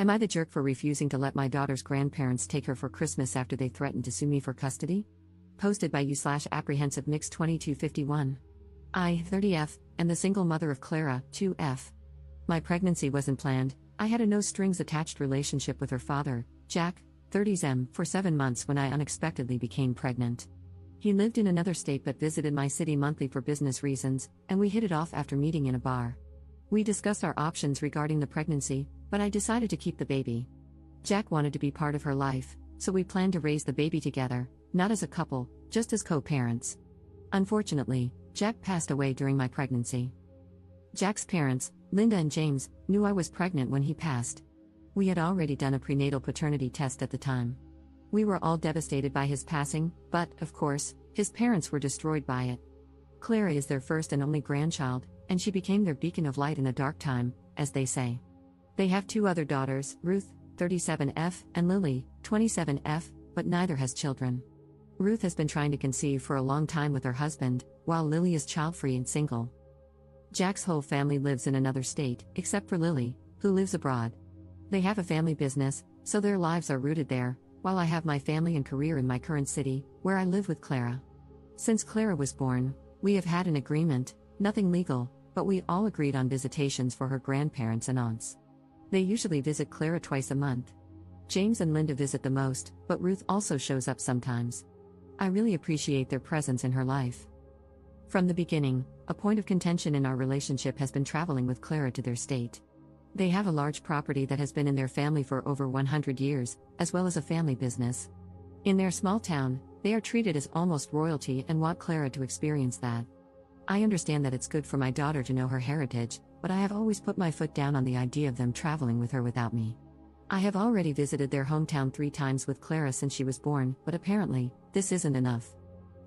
Am I the jerk for refusing to let my daughter's grandparents take her for Christmas after they threatened to sue me for custody? Posted by you/apprehensive mix 2251. I, 30F, am the single mother of Clara, 2F. My pregnancy wasn't planned. I had a no-strings-attached relationship with her father, Jack, 30M, for 7 months when I unexpectedly became pregnant. He lived in another state but visited my city monthly for business reasons, and we hit it off after meeting in a bar. We discussed our options regarding the pregnancy, but I decided to keep the baby. Jack wanted to be part of her life, so we planned to raise the baby together, not as a couple, just as co-parents. Unfortunately, Jack passed away during my pregnancy. Jack's parents, Linda and James, knew I was pregnant when he passed. We had already done a prenatal paternity test at the time. We were all devastated by his passing, but, of course, his parents were destroyed by it. Clara is their first and only grandchild, and she became their beacon of light in a dark time, as they say. They have 2 other daughters, Ruth, 37F, and Lily, 27F, but neither has children. Ruth has been trying to conceive for a long time with her husband, while Lily is child-free and single. Jack's whole family lives in another state, except for Lily, who lives abroad. They have a family business, so their lives are rooted there, while I have my family and career in my current city, where I live with Clara. Since Clara was born, we have had an agreement, nothing legal, but we all agreed on visitations for her grandparents and aunts. They usually visit Clara twice a month. James and Linda visit the most, but Ruth also shows up sometimes. I really appreciate their presence in her life. From the beginning, a point of contention in our relationship has been traveling with Clara to their state. They have a large property that has been in their family for over 100 years, as well as a family business. In their small town, they are treated as almost royalty and want Clara to experience that. I understand that it's good for my daughter to know her heritage, but I have always put my foot down on the idea of them traveling with her without me. I have already visited their hometown 3 times with Clara since she was born, but apparently, this isn't enough.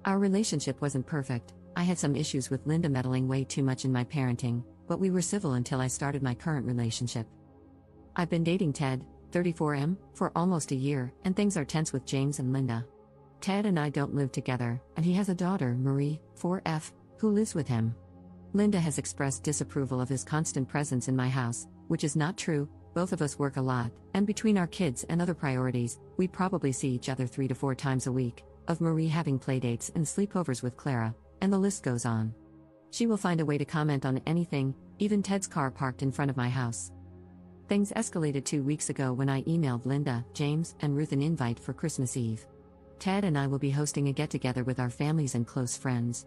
Our relationship wasn't perfect. I had some issues with Linda meddling way too much in my parenting, but we were civil until I started my current relationship. I've been dating Ted, 34M, for almost a year, and things are tense with James and Linda. Ted and I don't live together, and he has a daughter, Marie, 4F, who lives with him. Linda has expressed disapproval of his constant presence in my house, which is not true. Both of us work a lot, and between our kids and other priorities, we probably see each other 3 to 4 times a week, of Marie having playdates and sleepovers with Clara, and the list goes on. She will find a way to comment on anything, even Ted's car parked in front of my house. Things escalated 2 weeks ago when I emailed Linda, James, and Ruth an invite for Christmas Eve. Ted and I will be hosting a get-together with our families and close friends.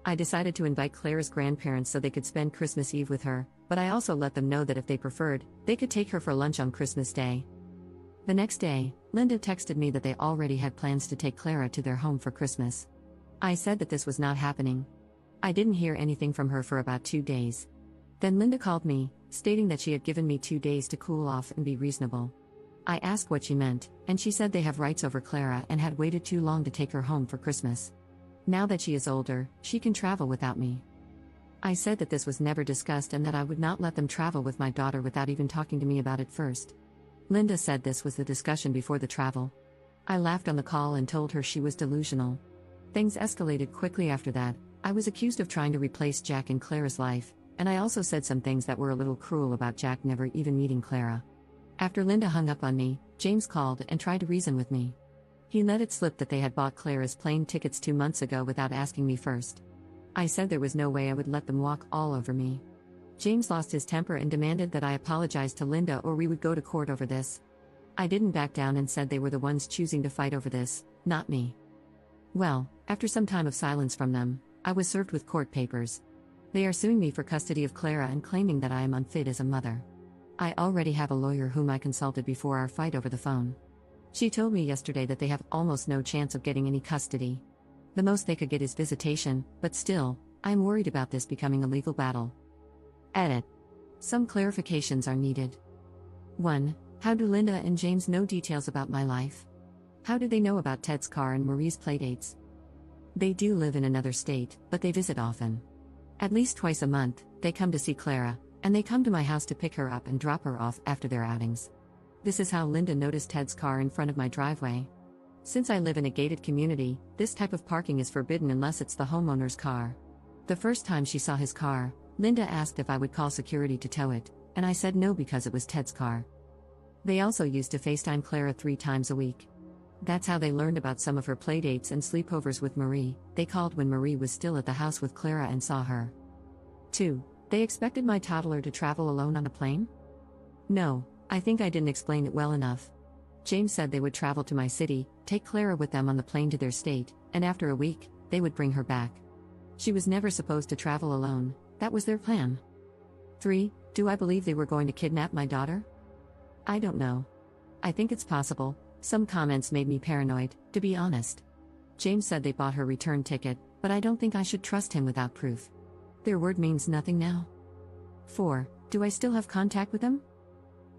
I decided to invite Clara's grandparents so they could spend Christmas Eve with her, but I also let them know that if they preferred, they could take her for lunch on Christmas Day. The next day, Linda texted me that they already had plans to take Clara to their home for Christmas. I said that this was not happening. I didn't hear anything from her for about 2 days. Then Linda called me, stating that she had given me 2 days to cool off and be reasonable. I asked what she meant, and she said they have rights over Clara and had waited too long to take her home for Christmas. Now that she is older, she can travel without me. I said that this was never discussed and that I would not let them travel with my daughter without even talking to me about it first. Linda said this was the discussion before the travel. I laughed on the call and told her she was delusional. Things escalated quickly after that. I was accused of trying to replace Jack in Clara's life, and I also said some things that were a little cruel about Jack never even meeting Clara. After Linda hung up on me, James called and tried to reason with me. He let it slip that they had bought Clara's plane tickets 2 months ago without asking me first. I said there was no way I would let them walk all over me. James lost his temper and demanded that I apologize to Linda or we would go to court over this. I didn't back down and said they were the ones choosing to fight over this, not me. Well, after some time of silence from them, I was served with court papers. They are suing me for custody of Clara and claiming that I am unfit as a mother. I already have a lawyer whom I consulted before our fight over the phone. She told me yesterday that they have almost no chance of getting any custody. The most they could get is visitation, but still, I am worried about this becoming a legal battle. Edit. Some clarifications are needed. 1. How do Linda and James know details about my life? How do they know about Ted's car and Marie's playdates? They do live in another state, but they visit often. At least twice a month, they come to see Clara, and they come to my house to pick her up and drop her off after their outings. This is how Linda noticed Ted's car in front of my driveway. Since I live in a gated community, this type of parking is forbidden unless it's the homeowner's car. The first time she saw his car, Linda asked if I would call security to tow it, and I said no because it was Ted's car. They also used to FaceTime Clara 3 times a week. That's how they learned about some of her playdates and sleepovers with Marie. They called when Marie was still at the house with Clara and saw her. 2. They expected my toddler to travel alone on a plane? No, I think I didn't explain it well enough. James said they would travel to my city, take Clara with them on the plane to their state, and after a week, they would bring her back. She was never supposed to travel alone, that was their plan. 3. Do I believe they were going to kidnap my daughter? I don't know. I think it's possible. Some comments made me paranoid, to be honest. James said they bought her return ticket, but I don't think I should trust him without proof. Their word means nothing now. 4. Do I still have contact with them?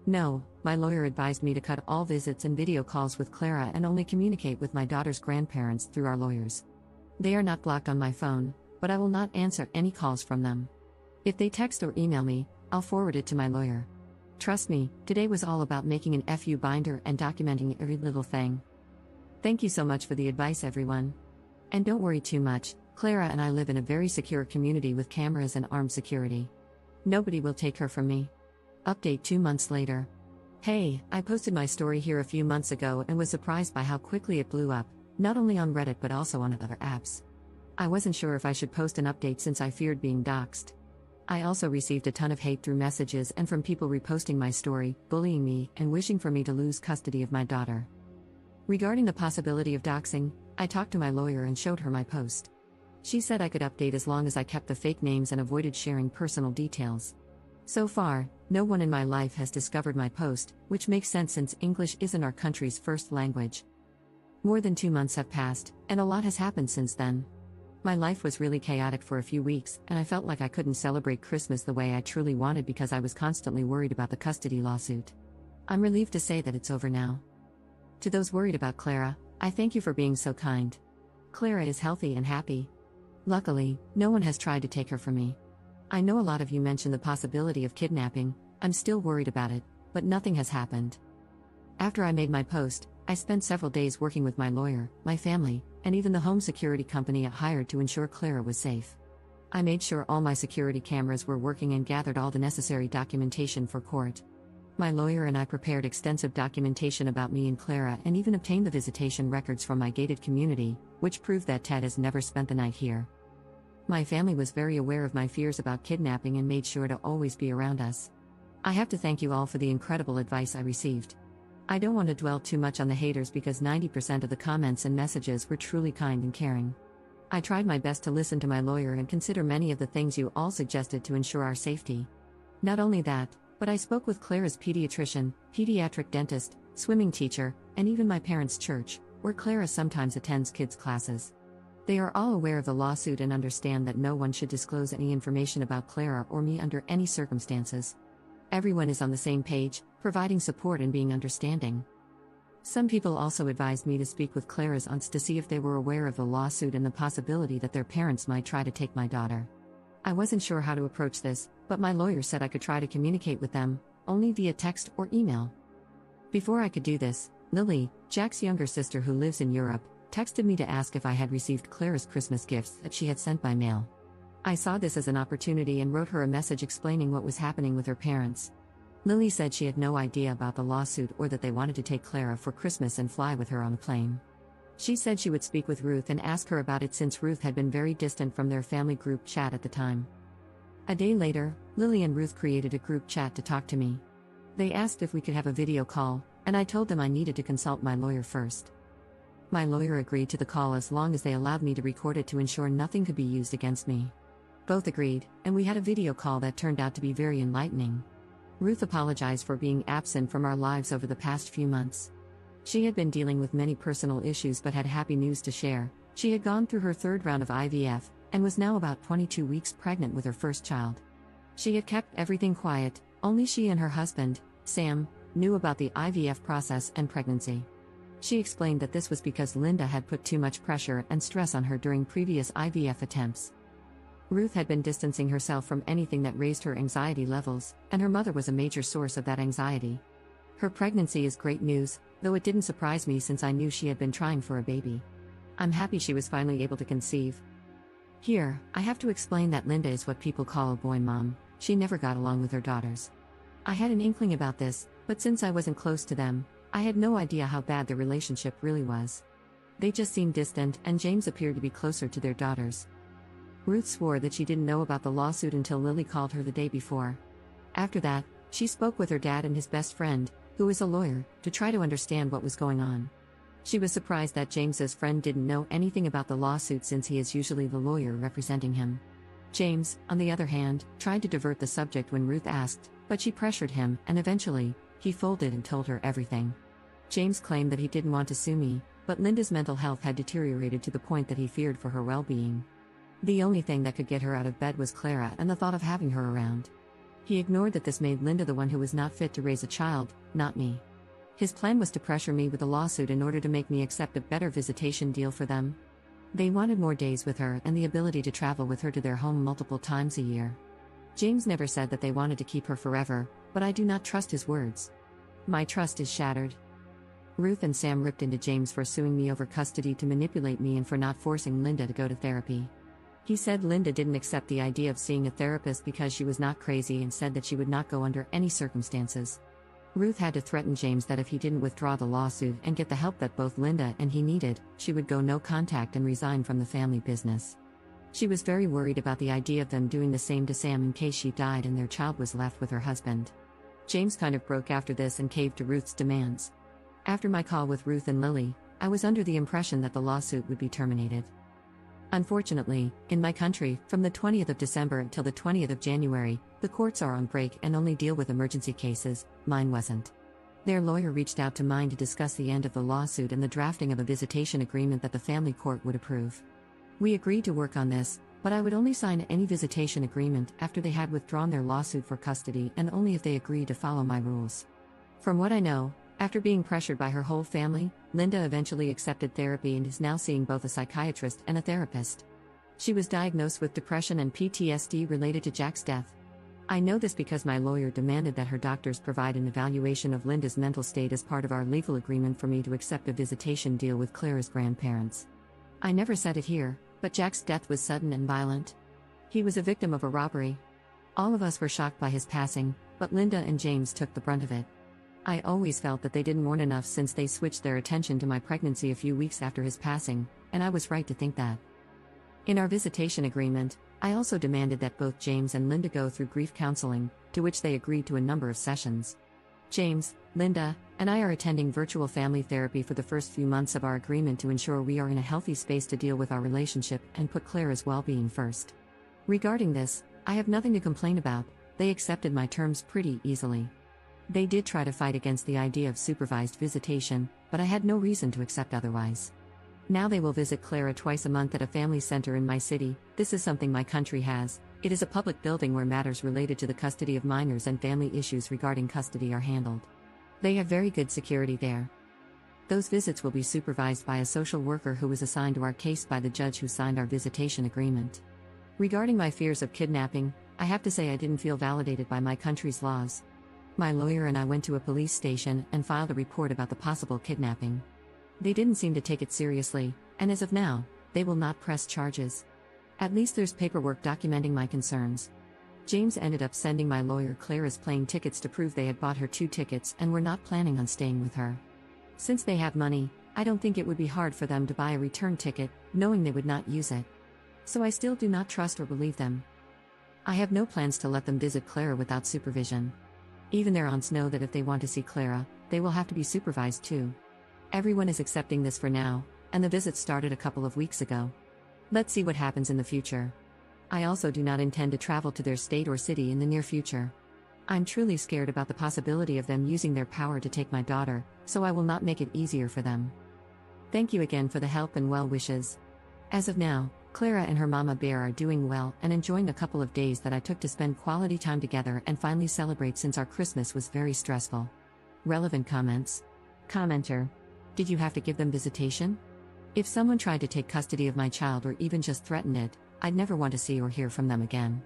No, my lawyer advised me to cut all visits and video calls with Clara and only communicate with my daughter's grandparents through our lawyers. They are not blocked on my phone, but I will not answer any calls from them. If they text or email me, I'll forward it to my lawyer. Trust me, today was all about making an FU binder and documenting every little thing. Thank you so much for the advice, everyone. And don't worry too much, Clara and I live in a very secure community with cameras and armed security. Nobody will take her from me. Update 2 months later. Hey, I posted my story here a few months ago and was surprised by how quickly it blew up, not only on Reddit but also on other apps. I wasn't sure if I should post an update since I feared being doxxed. I also received a ton of hate through messages and from people reposting my story, bullying me, and wishing for me to lose custody of my daughter. Regarding the possibility of doxing, I talked to my lawyer and showed her my post. She said I could update as long as I kept the fake names and avoided sharing personal details. So far, no one in my life has discovered my post, which makes sense since English isn't our country's first language. More than 2 months have passed, and a lot has happened since then. My life was really chaotic for a few weeks, and I felt like I couldn't celebrate Christmas the way I truly wanted because I was constantly worried about the custody lawsuit. I'm relieved to say that it's over now. To those worried about Clara, I thank you for being so kind. Clara is healthy and happy. Luckily, no one has tried to take her from me. I know a lot of you mentioned the possibility of kidnapping. I'm still worried about it, but nothing has happened. After I made my post, I spent several days working with my lawyer, my family, and even the home security company I hired to ensure Clara was safe. I made sure all my security cameras were working and gathered all the necessary documentation for court. My lawyer and I prepared extensive documentation about me and Clara and even obtained the visitation records from my gated community, which proved that Ted has never spent the night here. My family was very aware of my fears about kidnapping and made sure to always be around us. I have to thank you all for the incredible advice I received. I don't want to dwell too much on the haters because 90% of the comments and messages were truly kind and caring. I tried my best to listen to my lawyer and consider many of the things you all suggested to ensure our safety. Not only that, but I spoke with Clara's pediatrician, pediatric dentist, swimming teacher, and even my parents' church, where Clara sometimes attends kids' classes. They are all aware of the lawsuit and understand that no one should disclose any information about Clara or me under any circumstances. Everyone is on the same page, providing support and being understanding. Some people also advised me to speak with Clara's aunts to see if they were aware of the lawsuit and the possibility that their parents might try to take my daughter. I wasn't sure how to approach this, but my lawyer said I could try to communicate with them, only via text or email. Before I could do this, Lily, Jack's younger sister who lives in Europe, texted me to ask if I had received Clara's Christmas gifts that she had sent by mail. I saw this as an opportunity and wrote her a message explaining what was happening with her parents. Lily said she had no idea about the lawsuit or that they wanted to take Clara for Christmas and fly with her on a plane. She said she would speak with Ruth and ask her about it since Ruth had been very distant from their family group chat at the time. A day later, Lily and Ruth created a group chat to talk to me. They asked if we could have a video call, and I told them I needed to consult my lawyer first. My lawyer agreed to the call as long as they allowed me to record it to ensure nothing could be used against me. Both agreed, and we had a video call that turned out to be very enlightening. Ruth apologized for being absent from our lives over the past few months. She had been dealing with many personal issues but had happy news to share. She had gone through her 3rd round of IVF, and was now about 22 weeks pregnant with her first child. She had kept everything quiet, only she and her husband, Sam, knew about the IVF process and pregnancy. She explained that this was because Linda had put too much pressure and stress on her during previous IVF attempts. Ruth had been distancing herself from anything that raised her anxiety levels, and her mother was a major source of that anxiety. Her pregnancy is great news, though it didn't surprise me since I knew she had been trying for a baby. I'm happy she was finally able to conceive. Here, I have to explain that Linda is what people call a boy mom. She never got along with her daughters. I had an inkling about this, But since I wasn't close to them, I had no idea how bad their relationship really was. They just seemed distant, and James appeared to be closer to their daughters. Ruth swore that she didn't know about the lawsuit until Lily called her the day before. After that, she spoke with her dad and his best friend, who is a lawyer, to try to understand what was going on. She was surprised that James's friend didn't know anything about the lawsuit since he is usually the lawyer representing him. James, on the other hand, tried to divert the subject when Ruth asked, but she pressured him, and eventually, he folded and told her everything. James claimed that he didn't want to sue me, but Linda's mental health had deteriorated to the point that he feared for her well-being. The only thing that could get her out of bed was Clara and the thought of having her around. He ignored that this made Linda the one who was not fit to raise a child, not me. His plan was to pressure me with a lawsuit in order to make me accept a better visitation deal for them. They wanted more days with her and the ability to travel with her to their home multiple times a year. James never said that they wanted to keep her forever, but I do not trust his words. My trust is shattered. Ruth and Sam ripped into James for suing me over custody to manipulate me and for not forcing Linda to go to therapy. He said Linda didn't accept the idea of seeing a therapist because she was not crazy and said that she would not go under any circumstances. Ruth had to threaten James that if he didn't withdraw the lawsuit and get the help that both Linda and he needed, she would go no contact and resign from the family business. She was very worried about the idea of them doing the same to Sam in case she died and their child was left with her husband. James kind of broke after this and caved to Ruth's demands. After my call with Ruth and Lily, I was under the impression that the lawsuit would be terminated. Unfortunately, in my country, from the 20th of December until the 20th of January, the courts are on break and only deal with emergency cases. Mine wasn't. Their lawyer reached out to mine to discuss the end of the lawsuit and the drafting of a visitation agreement that the family court would approve. We agreed to work on this, but I would only sign any visitation agreement after they had withdrawn their lawsuit for custody and only if they agreed to follow my rules. From what I know, after being pressured by her whole family, Linda eventually accepted therapy and is now seeing both a psychiatrist and a therapist. She was diagnosed with depression and PTSD related to Jack's death. I know this because my lawyer demanded that her doctors provide an evaluation of Linda's mental state as part of our legal agreement for me to accept a visitation deal with Clara's grandparents. I never said it here, but Jack's death was sudden and violent. He was a victim of a robbery. All of us were shocked by his passing, but Linda and James took the brunt of it. I always felt that they didn't mourn enough since they switched their attention to my pregnancy a few weeks after his passing, and I was right to think that. In our visitation agreement, I also demanded that both James and Linda go through grief counseling, to which they agreed to a number of sessions. James, Linda, and I are attending virtual family therapy for the first few months of our agreement to ensure we are in a healthy space to deal with our relationship and put Clara's well-being first. Regarding this, I have nothing to complain about. They accepted my terms pretty easily. They did try to fight against the idea of supervised visitation, but I had no reason to accept otherwise. Now they will visit Clara twice a month at a family center in my city. This is something my country has. It is a public building where matters related to the custody of minors and family issues regarding custody are handled. They have very good security there. Those visits will be supervised by a social worker who was assigned to our case by the judge who signed our visitation agreement. Regarding my fears of kidnapping, I have to say I didn't feel validated by my country's laws. My lawyer and I went to a police station and filed a report about the possible kidnapping. They didn't seem to take it seriously, and as of now, they will not press charges. At least there's paperwork documenting my concerns. James ended up sending my lawyer Clara's plane tickets to prove they had bought her 2 tickets and were not planning on staying with her. Since they have money, I don't think it would be hard for them to buy a return ticket, knowing they would not use it. So I still do not trust or believe them. I have no plans to let them visit Clara without supervision. Even their aunts know that if they want to see Clara, they will have to be supervised too. Everyone is accepting this for now, and the visit started a couple of weeks ago. Let's see what happens in the future. I also do not intend to travel to their state or city in the near future. I'm truly scared about the possibility of them using their power to take my daughter, so I will not make it easier for them. Thank you again for the help and well wishes. As of now, Clara and her mama bear are doing well and enjoying a couple of days that I took to spend quality time together and finally celebrate since our Christmas was very stressful. Relevant comments. Commenter. Did you have to give them visitation? If someone tried to take custody of my child or even just threatened it, I'd never want to see or hear from them again.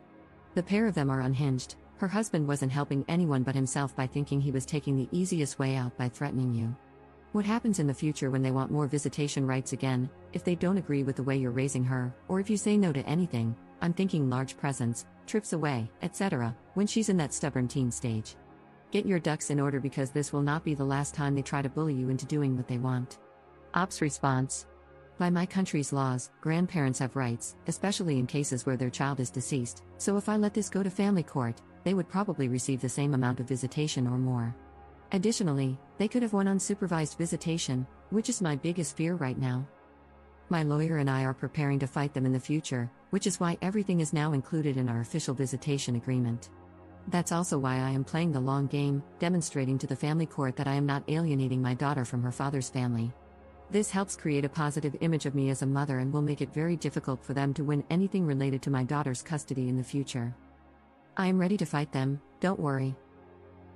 The pair of them are unhinged. Her husband wasn't helping anyone but himself by thinking he was taking the easiest way out by threatening you. What happens in the future when they want more visitation rights again, if they don't agree with the way you're raising her, or if you say no to anything? I'm thinking large presents, trips away, etc., when she's in that stubborn teen stage. Get your ducks in order because this will not be the last time they try to bully you into doing what they want. Ops response. By my country's laws, grandparents have rights, especially in cases where their child is deceased, so if I let this go to family court, they would probably receive the same amount of visitation or more. Additionally, they could have one unsupervised visitation, which is my biggest fear right now. My lawyer and I are preparing to fight them in the future, which is why everything is now included in our official visitation agreement. That's also why I am playing the long game, demonstrating to the family court that I am not alienating my daughter from her father's family. This helps create a positive image of me as a mother and will make it very difficult for them to win anything related to my daughter's custody in the future. I am ready to fight them, don't worry.